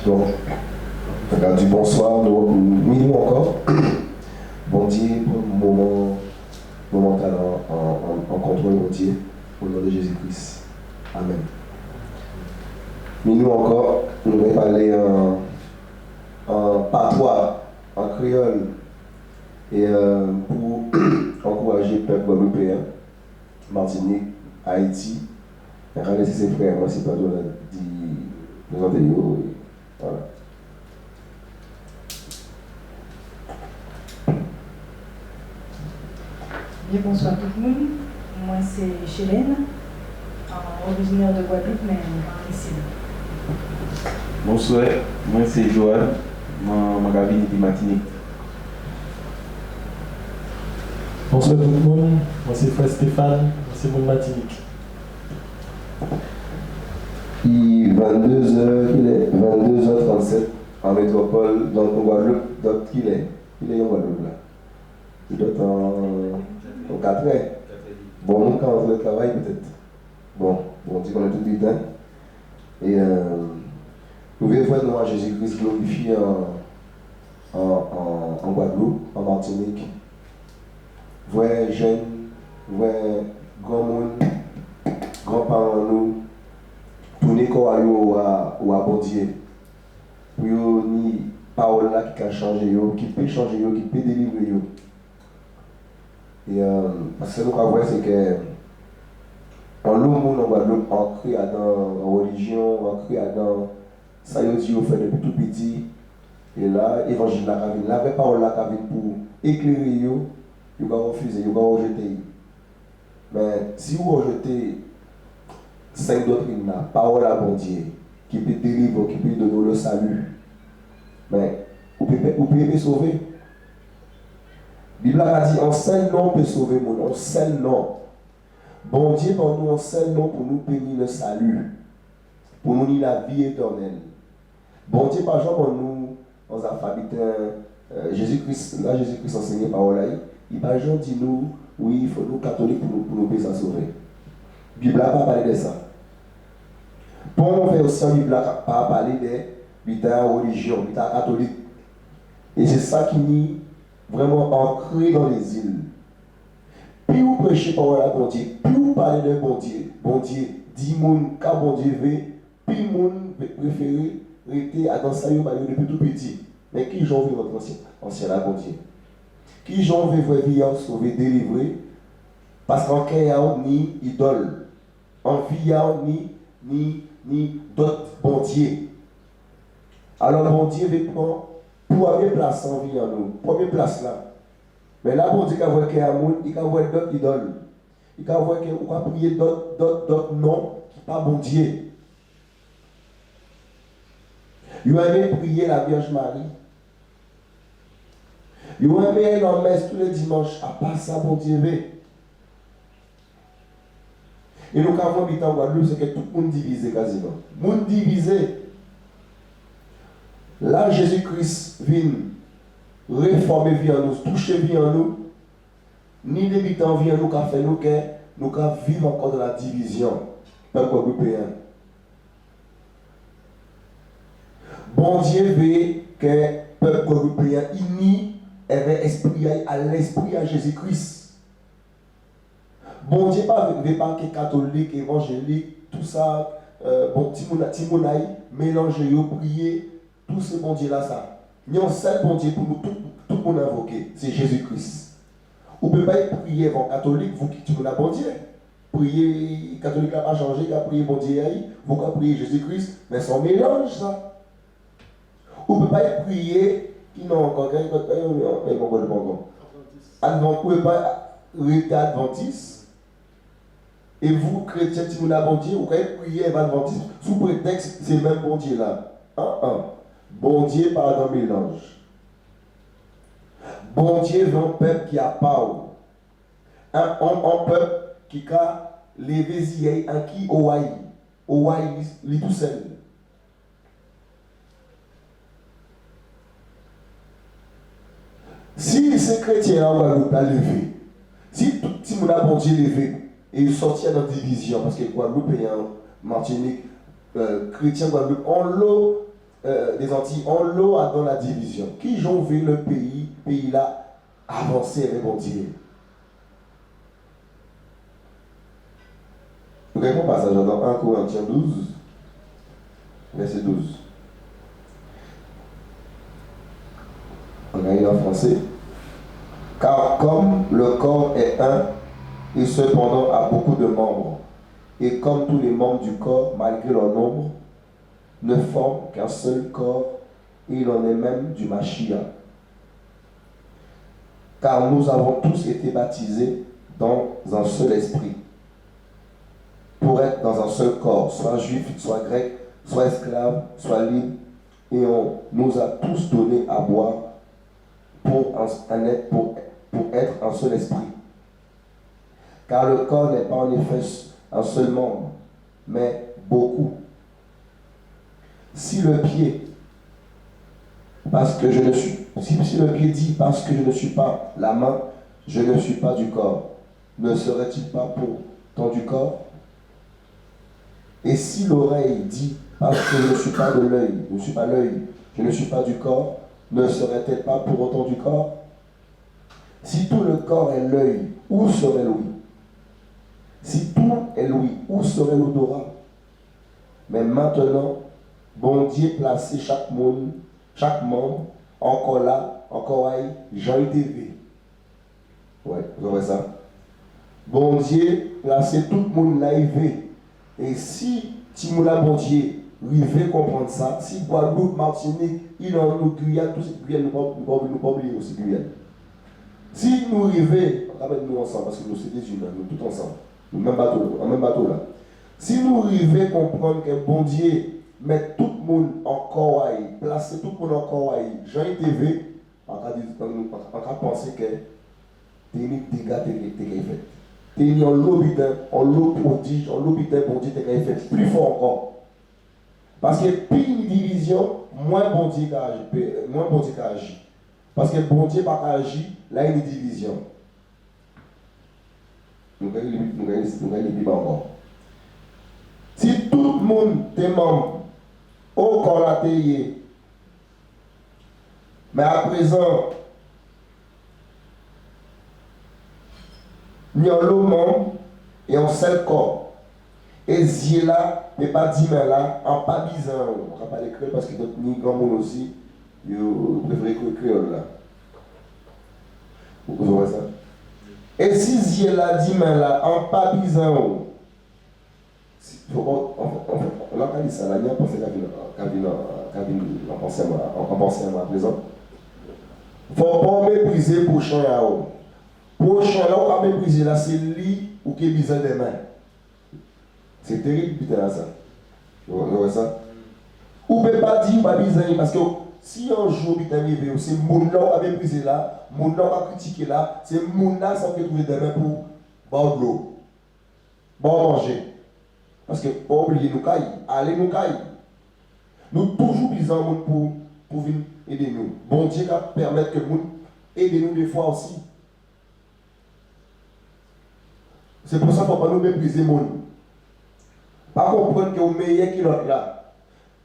Donc, on a du bonsoir, minuit encore. Bon Dieu, pour le moment talent en contrôle, bon Dieu, au nom de Jésus-Christ. Amen. Minuit encore, nous allons parler en patois, en créole, et pour encourager le peuple européen, Martinique, Haïti, et laisser ses frères, moi c'est pas tout dit présenter eux. Voilà. Bien, bonsoir tout le monde. Moi c'est Chélène, originaire de Guadeloupe, mais ici. Bonsoir, moi c'est Joël, ma cabine de Martinique. Bonsoir tout le monde, moi c'est Frère Stéphane, c'est mon Martinique. Il est 22h37 en métropole, dans le Guadeloupe, donc il est en Guadeloupe là. Il doit être en 4 heures. Bon, nous quand on fait le travail peut-être. Bon, on dit qu'on est tout le temps. Et nous voulons voir nous à Jésus-Christ glorifié en Guadeloupe, en Martinique. Voir jeunes, voir grand monde, grands-parents nous, tourner comme à bon Dieu. Pour ni parole là qui peut changer, qui peut changer, qui peut délivrer. Et parce que nous avons c'est que en l'homme en Guadeloupe, ancré dans la religion, ancré dans ça y dit fait depuis tout petit. Et là, l'évangile la vraie parole là pour éclairer yo, vous va refuser, vous va rejeter. Mais si vous rejetez 5 doctrines là, parole à bon Dieu, qui peut délivrer, qui peut donner le salut, mais vous pouvez sauver. La Bible a dit, un seul nom peut sauver mon nom, un seul nom. Bon Dieu, pour nous, un seul nom pour nous bénir le salut, pour nous donner la vie éternelle. Bon Dieu, par exemple, nous, dans l'alphabet, Jésus-Christ, là, Jésus-Christ enseignait par là, il par exemple dit nous, oui, il faut nous catholiques pour nous payer ça sauver. La Bible n'a pas parlé de ça. Pour nous faire aussi, la Bible n'a pas parlé de la religion, de la catholique. Et c'est ça qui nous vraiment ancré dans les îles. Plus vous prêchez par la bon Dieu, plus vous parlez de bon Dieu, dis moun ka bon Dieu veut, plus moun préféré rester à dans ça depuis tout petit. Mais qui j'en veux votre ancien la bon Dieu? Qui j'en veux votre vie sauver, délivrer? Parce qu'en qu'il y a ni idole, en vie il y a ni d'autres bon Dieu. Alors bon Dieu veut prendre première place en vie en nous, première place là. Mais là, bon Dieu, il voit qu'il y a un monde, il voit d'autres idoles. Il voit qu'il va prier d'autres noms qui ne sont pas bon Dieu. Il va aimer prier la Vierge Marie. Il va aimer aller en messe tous les dimanches, à part ça, bon Dieu. Et nous avons habité en Guadeloupe, c'est que tout le monde divisé quasiment. Le monde divisé. Là, Jésus-Christ vient réformer vie en nous, toucher vie en nous, ni débiter en vie en nous, qu'a fait nous que nous vivons encore dans la division, peuple européen. Bon Dieu veut que le peuple européen uni ait l'esprit à Jésus-Christ. Bon Dieu ne veut pas que catholique, évangélique, tout ça, bon, Timonaï, mélanger, prier. Tout ce bon Dieu là, ça. Il y a un seul bon Dieu pour nous, tout le monde invoquer, c'est Jésus-Christ. Vous ne pouvez pas prier avant catholique, vous qui tuez la bon Dieu. Prier, catholique n'a pas changé, il a prié bon Dieu, vous pouvez prier Jésus-Christ, mais c'est un mélange ça. Vous ne pouvez pas prier, qui n'ont encore gagné, vous ne pouvez pas rester adventiste. Et vous, chrétiens, si vous n'avez bon Dieu, vous pouvez prier adventiste sous prétexte c'est le même bon Dieu là. Bon Dieu par un mélange. Bon Dieu veut un peuple qui a peur. Un peuple qui a levé ziyei en qui ouaï. Ouaï, lui tout seul. Si ces chrétiens ont levé, si tout le monde a bon Dieu levé, et ils sortent dans la division, parce que Guadeloupe et Martinique, chrétiens Guadeloupe, on l'eau. des Antilles, on l'a dans la division. Qui j'en vu le pays là, avancer avec mon Dieu. Vous regardez mon passage dans 1 Corinthiens 12, verset 12. On a eu en français. Car comme le corps est un, et cependant a beaucoup de membres, et comme tous les membres du corps, malgré leur nombre, ne forment qu'un seul corps, et il en est même du Mashiach. Car nous avons tous été baptisés dans un seul esprit, pour être dans un seul corps, soit juif, soit grec, soit esclave, soit libre, et on nous a tous donné à boire pour être un seul esprit. Car le corps n'est pas en effet un seul membre, mais beaucoup. Si le pied, si le pied dit parce que je ne suis pas la main, je ne suis pas du corps, ne serait-il pas pourtant du corps? Et si l'oreille dit parce que je ne suis pas de l'œil, je ne suis pas l'œil, je ne suis pas du corps, ne serait-elle pas pour autant du corps? Si tout le corps est l'œil, où serait l'ouïe? Si tout est l'ouïe, où serait l'odorat? Mais maintenant, bon Dieu placé chaque membre, encore là, encore aïe, j'en ai vu. Ouais, vous voyez ça? Bon Dieu placé tout le monde là, et si Timoula bon Dieu, rive comprendre ça, si Guadeloupe, Martinique, il en nous Guyane, tous ces Guyane, nous ne pouvons pas oublier aussi Guyane. Si nous arrivons, on ramène nous ensemble, parce que nous sommes des humains, nous tous ensemble, nous même bateau là. Si nous arrivons comprendre que bon Dieu met tout le monde en Kowaï, placer tout le monde en Kowaï, Jean TV, on va penser que des dégâts t'es fait. T'es en l'eau prodige, en l'eau bon Dieu t'es fait plus fort encore. Parce que plus une division, moins bon Dieu agit. Parce que bon Dieu pas agit, là il y a une division. Nous allons dire encore. Si tout le monde est membre, au corps la théier, mais à présent, nous avons le membre et un seul corps. Et si là, mais pas 10 mains là, en pas 10 ans, on ne va pas l'écrire parce que d'autres ni grand monde aussi, ils préfèrent écrire créole là. Vous voyez ça? Et si si là 10 mains là, en pas 10 ans, on a dit ça, là, il y a pensé à moi à présent. Il ne faut pas mépriser le prochain là. Prochain là, on va mépriser là, c'est lui ou qui est besoin des mains. C'est terrible, putain, ça. Vous voyez ça? Ou ne peut pas dire, pas besoin, parce que si un jour, putain, c'est le monde là, on va mépriser là, le monde là, on va critiquer là, c'est le monde là, ça peut trouver des mains pour boire de l'eau, boire manger. Parce que, pas oublier nous caille, allez nous caille. Nous toujours besoin pour venir aider nous. Bon Dieu va permettre que nous aide nous des fois aussi. C'est pour ça qu'il ne faut pas nous mépriser le monde. Pas comprendre que vous êtes meilleur que l'autre là.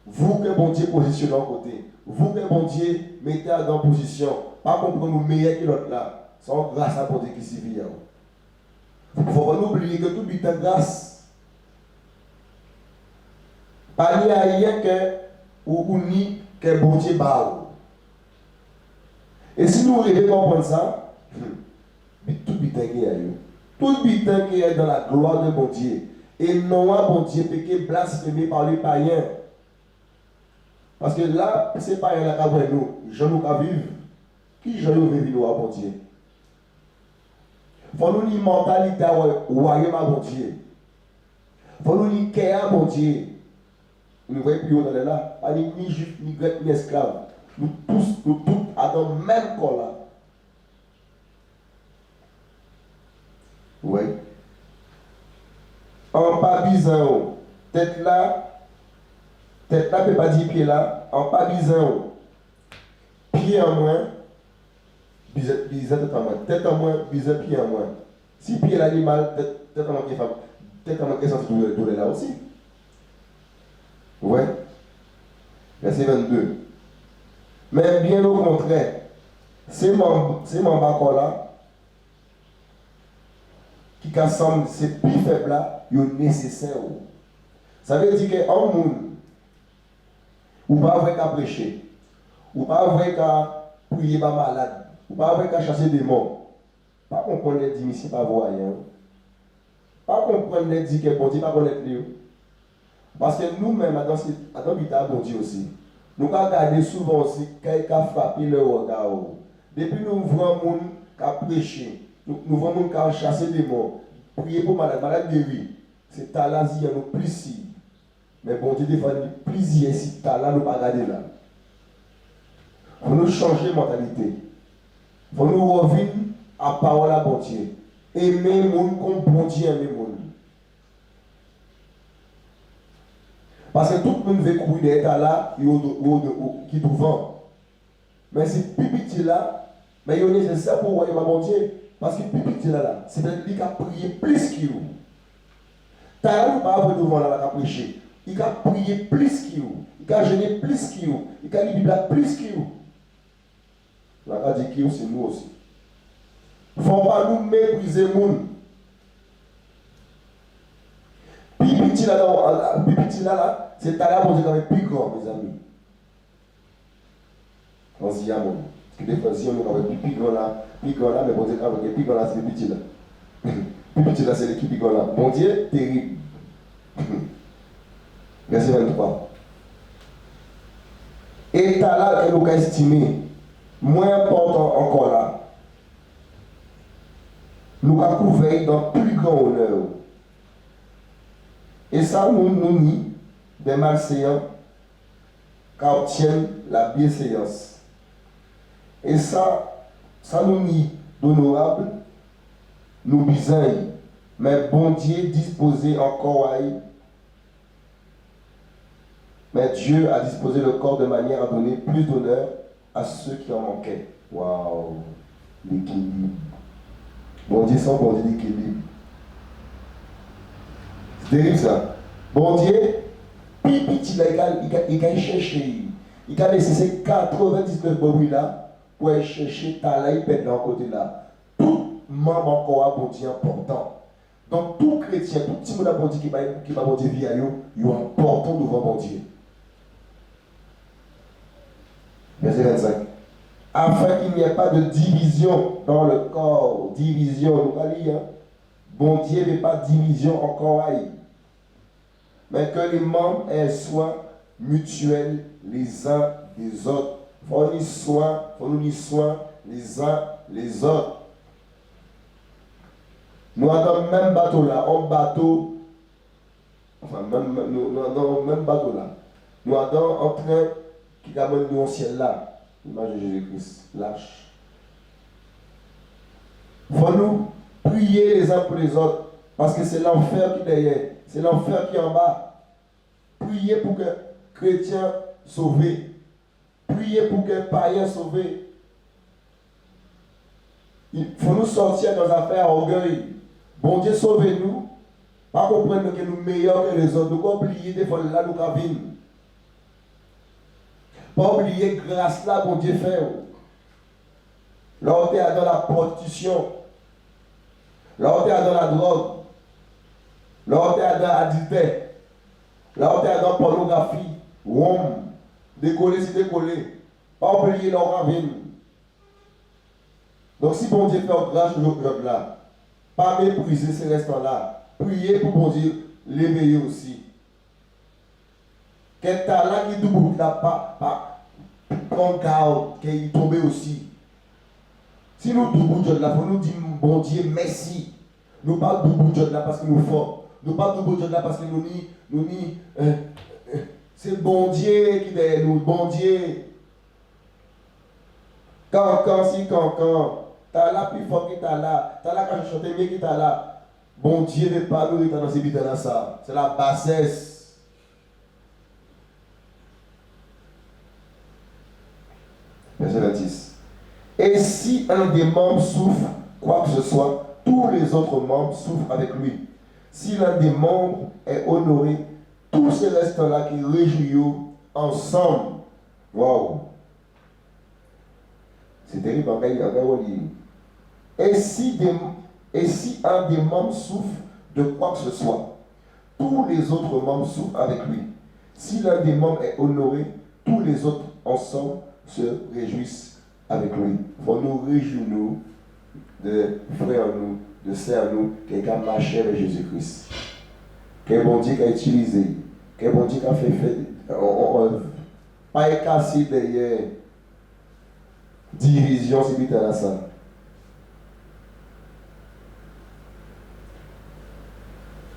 Vous que bon Dieu positionnez en côté. Vous que bon Dieu mettez en position. Pas comprendre que vous meilleur que l'autre là. C'est grâce à bon Dieu qui s'y vit. Il ne faut pas oublier que tout est grâce. Pas ni à rien que ou ni que bon Dieu parle. Et si nous arrivons à comprendre ça, tout bitin qui est tout bitin qui est dans la gloire de bon Dieu. Et non à bon Dieu péché blasphémé par les païens. Parce que là, ces païens là qui nous, je nous vivre. Qui je nous vivre à bon Dieu? Il faut nous une mentalité royaume à bon Dieu. Il faut nous une cœur à bon Dieu. Nous voyons plus haut dans les là, pas ni juif, ni grec, ni esclave. Nous tous dans le même corps là. Oui. En pas bizarre, tête là, peut pas dire pied là, en pas bizarre. Pied en moins, bizarre tête en moins. Tête en moins, bizarre pied en moins. Si pied l'animal, tête en moins qui est femme, tête en moins qui est censée douleur là aussi. Ouais. Verset 22. Mais bien au contraire, ces membres là, qui rassemblent ces plus faibles là, ils sont nécessaires. Ça veut dire qu'un monde, ou pas vrai qu'à prêcher, ou pas vrai qu'à prier pas malade, ou pas vrai qu'à chasser des morts, pas comprendre les dix ici, pas voir rien. Pas comprendre les dix que bon Dieu, pas connaître lui. Parce que nous-mêmes, à l'hôpital, bon Dieu aussi, nous avons regardé souvent aussi quelqu'un frapper le regard. Depuis nous voyons les gens qui ont prêché, nous voyons les gens qui ont chassé des morts, prier pour malade guéri. C'est talent, il y a nous plus. Mais bon Dieu, des fois, il y a plus si talent, nous pas regarder là. Il faut nous changer de mentalité. Il faut nous revenir à la parole à bon Dieu. Aimer les gens comme bon Dieu aime les gens. Parce que tout le monde veut courir des états là qui est devant. Mais c'est plus petit là, mais il est nécessaire pour voir mon Dieu. Parce que plus petit là, c'est lui qui a prié plus qu'il vous. Talent pas avoir devant là, qui a prêché. Il a prié plus qu'il vous. Il a jeûné plus qu'il vous. Il a lu la Bible plus qu'il vous. La a dit qu'il c'est nous aussi. Il ne faut pas nous mépriser les gens. Petit là, c'est talent pour dire plus grand, mes amis. On se dit à moi. Parce que des fois, si on est plus grand là, mais bon Dieu, plus grand là, c'est le petit là. Plus petit là, c'est l'équipe plus grand là. Bon Dieu, terrible. Verset 23. Et talent est nous estimé, moins important encore là. Nous avons couvert dans plus grand honneur. Et ça nous nie des malséants qui obtiennent la bienséance. Et ça nous nie d'honorable, nous bisaille. Mais bon Dieu disposé encore à y. Mais Dieu a disposé le corps de manière à donner plus d'honneur à ceux qui en manquaient. Waouh! L'équilibre. Bon Dieu sans bon Dieu l'équilibre. C'est terrible ça. Bon Dieu, petit là, il a cherché. Il a laissé ces 99 bobis là pour aller chercher ta là, il pète d'un côté là. Tout membre encore à bon Dieu important. Donc tout chrétien, tout petit monde à bon Dieu qui va bon Dieu via il est important devant bon Dieu. Verset 25. Afin qu'il n'y ait pas de division dans le corps. Division, nous allons lire. Bon Dieu n'est pas division encore aïe. Mais que les membres aient soin mutuel les uns des autres. Faut nous ni soin les uns les autres. Nous avons le même bateau là, un bateau, nous avons le même bateau là. Nous avons un train qui ramène nous au ciel là. L'image de Jésus-Christ, lâche. Faut nous prier les uns pour les autres, parce que c'est l'enfer qui est derrière, c'est l'enfer qui est en bas. Priez pour que chrétiens sauvés, priez pour que païens sauvés. Il faut nous sortir dans nos affaires orgueil. Bon Dieu, sauvez-nous. Pas comprendre que nous sommes meilleurs que les autres. Nous pas oublier des fois là nous avons. Pas oublier grâce là, bon Dieu fait. Là, on est dans la prostitution. Là, on est dans la drogue. Là, on est dans l'adultère. Là, on est dans la pornographie. Rome. Décoller, c'est décoller. Pas oublier leur ravine. Donc, si bon Dieu fait grâce au peuple là, pas mépriser ces restants-là. Priez pour bon Dieu l'éveiller aussi. Quel talent qui double n'a pas qu'on garde, qu'il tombe aussi. Si nous double Dieu là, il faut nous dire bon Dieu merci. Nous pas double Dieu là parce que nous forts. Nous pas double Dieu là parce que nous ni c'est bon Dieu qui est nous, bon Dieu. Quand, t'as là plus fort que t'as là quand je chantais mieux que t'as là. Bon Dieu n'est pas nous dans ces vides là ça. C'est la bassesse. Verset 26. Et si un des membres souffre, quoi que ce soit, tous les autres membres souffrent avec lui. Si l'un des membres est honoré, tous ces restants-là qui réjouissent ensemble. Waouh! C'est terrible, et si un des membres souffre de quoi que ce soit, tous les autres membres souffrent avec lui. Si l'un des membres est honoré, tous les autres ensemble se réjouissent avec lui. Il faut nous réjouir de frères nous, de sœurs nous, qui a marché avec Jésus-Christ. Quel bon Dieu qui a utilisé, quel bon Dieu qui a fait, pas cassé derrière division, c'est vite à ça.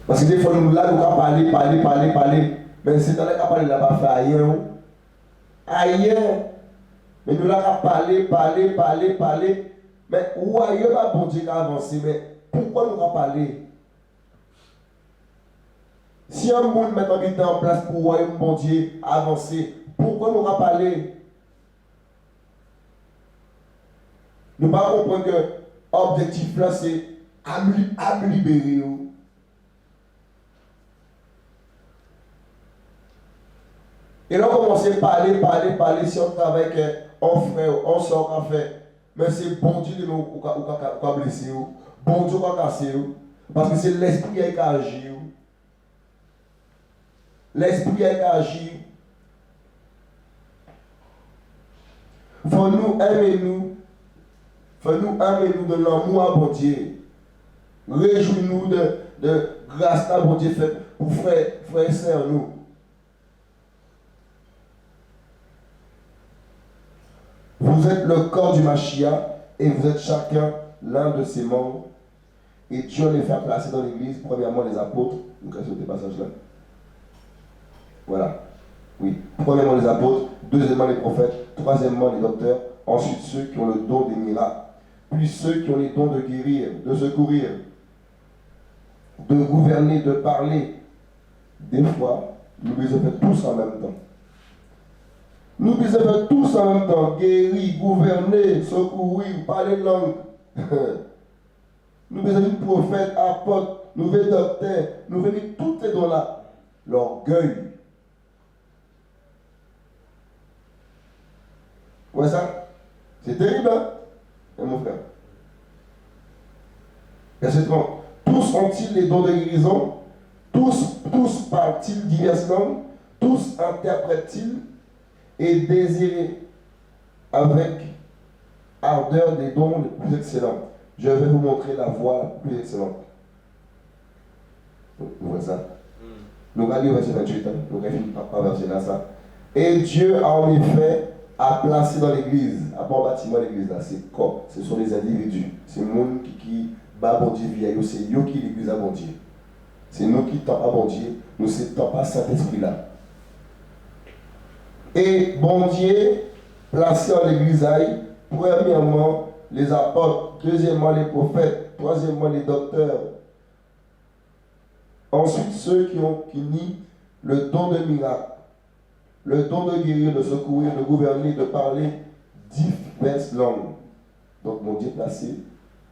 Parce que des fois, nous là, nous allons parler, mais c'est dans les cas parler là-bas, fait ailleurs. Ailleurs. Mais nous là, parler, mais où ailleurs, pas bon Dieu qui a avancé, mais pourquoi nous allons parler? Si un monde maintenant qui est en place pour voir un bon Dieu avancer, pourquoi nous allons parler? Nous ne pas comprendre que l'objectif là, c'est à me libérer. Et là, on commence à parler, si on travaille avec un frère, on sort qu'on fait. Mais c'est bon Dieu de nous qui a blessé, bon Dieu qui a cassé. Parce que c'est l'esprit qui a agi. L'esprit qui a agi. Faut-nous aimer de l'amour à bon Dieu. Réjouis-nous de grâce à bon Dieu fait pour frères et sœurs nous. Vous êtes le corps du Mashiach et vous êtes chacun l'un de ses membres. Et Dieu les fait placer dans l'église, premièrement les apôtres. Donc, ce passage-là. Voilà. Oui. Premièrement les apôtres, deuxièmement les prophètes, troisièmement les docteurs, ensuite ceux qui ont le don des miracles, puis ceux qui ont les dons de guérir, de secourir, de gouverner, de parler. Des fois, nous les faisons tous en même temps. Nous devons faire tous en même temps, guérir, gouverner, secourir, parler langue. Nous devons être prophètes, apôtres, nous devons être docteurs, nous devons être tous ces dons-là. L'orgueil. Vous voyez ça? C'est terrible, hein? Mon frère. Verset 30. Tous ont-ils les dons de guérison? Tous parlent-ils diverses langues? Tous interprètent-ils? Et désirer avec ardeur des dons les plus excellents. Je vais vous montrer la voie la plus excellente. Vous voyez ça? Nous allons lire verset 28, nous allons finir par verset là ça. Et Dieu a en effet placé dans l'église, à part bâtiment l'église là, c'est quoi? Ce sont les individus. C'est le monde qui bat bon Dieu via eux, c'est eux qui l'église à bon Dieu. C'est nous qui tendons à bon Dieu, nous ne tendons pas Saint-Esprit là. Et bon Dieu, placé en l'église, premièrement les apôtres, deuxièmement les prophètes, troisièmement les docteurs. Ensuite ceux qui nient le don de miracle, le don de guérir, de secourir, de gouverner, de parler diverses langues. Donc mon Dieu placé,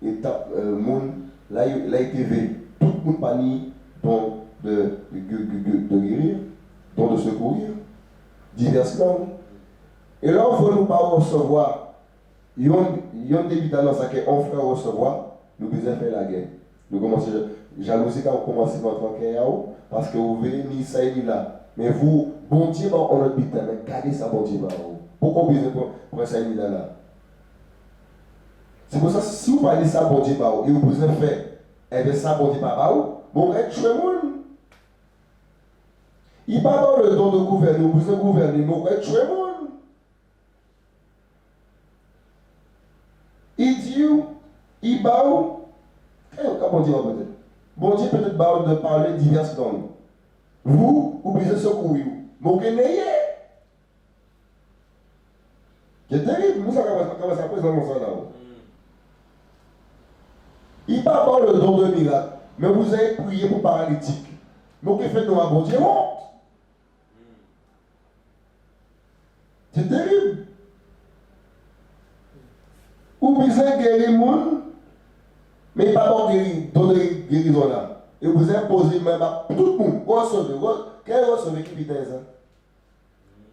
étape, monde, là il a été vu. Tout le monde pas ni don de guérir, don de secourir. Diverses langues. Et là, on ne veut pas recevoir. Il y a des évidemment ça qu'on fait recevoir, nous devons faire la guerre. Nous commençons, jalousie quand on commence notre guerre, parce que vous venez ni ça ni là. Mais vous, bon Dieu, on a dit, mais gardez ça, bon Dieu. Pourquoi vous besoin ça ni là? C'est pour ça, si vous parlez ça, bon Dieu, et vous besoin faire, et bien ça, bon Dieu, bon, être tué monde. Il va avoir le don de gouverner, vous besoin de gouverner, mais vous êtes tué le monde. Il dit, il va où? Comment dire peut-être? Bon Dieu peut-être de parler diverses langues. Vous besoin de secourir. Mais vous n'ayez. C'est terrible, nous ça commence à présenter ça là. Il va avoir le don de miracle, mais vous avez prié pour paralytique. Mais vous faites nous à bon Dieu? C'est terrible. Vous besoin de guérir le monde, mais pas pour guérir, donner guérison là. Et vous imposez même à tout le monde. Quel recevez qui vit ça?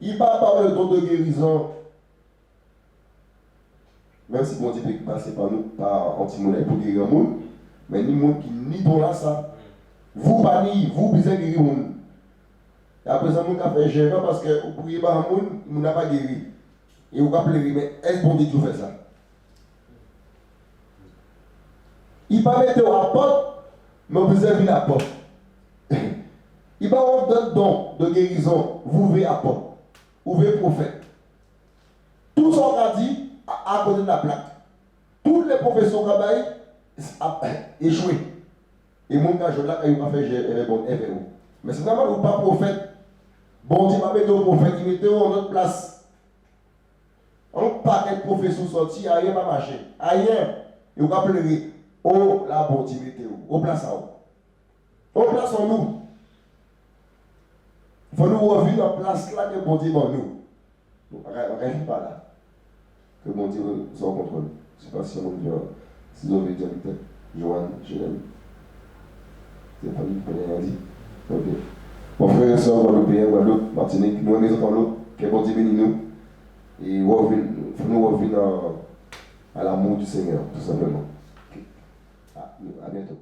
Il va parler de don de guérison. Même si bon Dieu peut passer par nous, par anti-monnaie pour guérir le monde, mais ni monde qui ni don là ça. Vous pas ni, vous besoin guérir le monde. Et après ça, vous avez fait gênant parce que vous priez par le monde, vous n'avez pas guéri. Et vous avez pleurer, mais est-ce bon Dieu qui fait ça? Il va mettre à la porte, mais vous avez vu la porte. Il va avoir un don de guérison, vous ouvrez la porte. Ouvrez prophète. Tout ce qu'on a dit à côté de la plaque. Toutes les professions qu'on a échoué. Et mon cas, je l'ai fait bon FRO. Mais c'est vraiment ou pas prophète. Bon Dieu m'a mis au prophète, il mettait en notre place. Un paquet de professions sortis, rien pas marché. Rien. Et vous appelez, oh la bon Dieu mettez au place à vous. Au place en nous. Il faut nous revenir en place là que bon Dieu dans nous. On ne rêve pas là. Que bon Dieu soit en contrôle. Je ne sais pas si on veut, si vous avez dit peut-être, Joanne, je l'aime. C'est pas lui qui connaît rien dit. Ok. Mon frère et soeur, Guadeloupéen, Guadeloupe, Martinique, nous, les autres en l'eau, que bon Dieu bénisse nous. Et il faut nous revenir à l'amour du Seigneur, tout simplement. Okay. À bientôt.